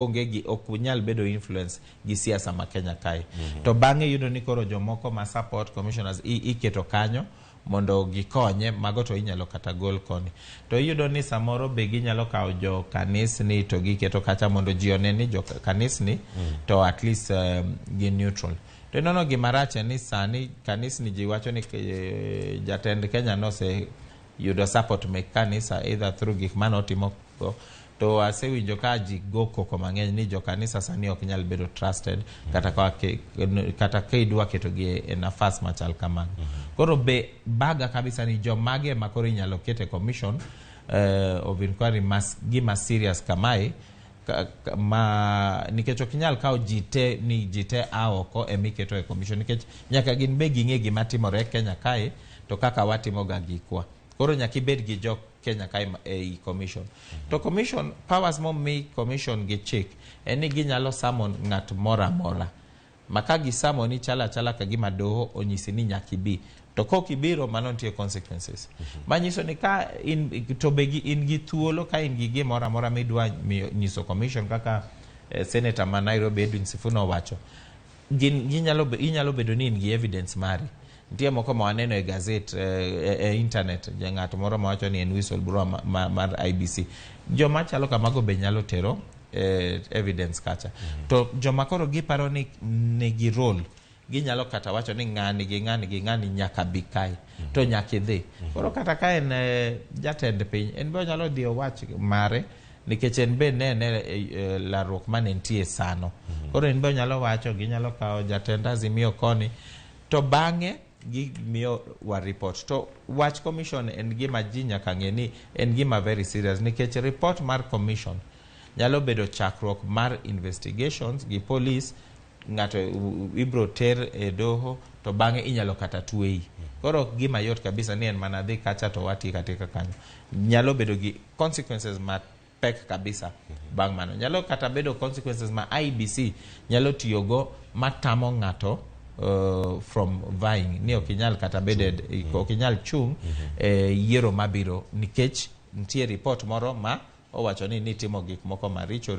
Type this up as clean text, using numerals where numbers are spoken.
ongegi okunyal bedo influence gi siasa ma Kenya kae. To bang'e yudo ni koro jomoko ma support commissioners iketo kanyo mondo gikonye, mago to inyalo kata gol koni. To iyudo ni samoro be ginyalo kawo jo kanisni to giketo kacha mondo ji one ni jo kanisni to at least gi neutral. To nono gima rach ni sani kanisni ji wacho ni jatend Kenya no se yudo support me kanisa either through gik manotimo to asewinjo ka ji go koko mang'eny ni jo kanisa sani ok nyal bedo trusted kata ka idwa keto gi e nafas machal kamano. Koro be baga kabisa ni jo mage makoro inyalo kete commission of inquiry gima serious kamae nikech ok nyal kawo jite aoko emiketo e commission nikech nyaka gin be ging'e gima timore Kenya kae to kaka watimo ga gikwa. Koro nyaki bed gi jo Kenya kae e commission. To commission powers mo mi commission gi chik eni ginyalo summon ng'at mora mora. Maka gi summon ni chala ka gima doho onyisi ni nyaki bi. To kok ibiro mano nitie consequences. Manyiso ni ka to be in gi thuolo ka in gi gimora mora midwa nyiso commission kaka senator ma Nairobi Edwin Sifuna wacho. Inyalo bedo ni in gi evidence mari. Ndiye moko mawaneno e gazet internet ng'ato moro mawacho ni en whistleblower mar IBC. Joma chalo kamago be nyalo tero evidence kacha. To joma koro giparo ni nigi role ginyalo kata wacho ni ng'ani nyaka bi kae to nyaka dhi. Koro kata ka en jatend piny en be nyalo dhi owach mare nikech en be ne larruok mane nitie sano. Koro en be nyalo wacho ginyalo kawo jatend Azimio koni to bang'e gimiyo wa report. To watch commission en gima ji nyaka ng'e ni en gima very serious nikech report mar commission nyalo bedo chakruok mar investigations gi police, ng'ato ibro ter e doho to bang'e inyalo kata tweyi. Koro gima yot kabisa ni en mana dhi kacha to wati katika kanyo. Nyalo bedo gi consequences ma pek kabisa bang' mano. Nyalo kata bedo consequences ma IBC nyalo tiyogo matamo ng'ato from vying ni okinyal kata beded okinyal chung yiero mabiro nikech nitie report moro ma owacho ni timo gik moko maricho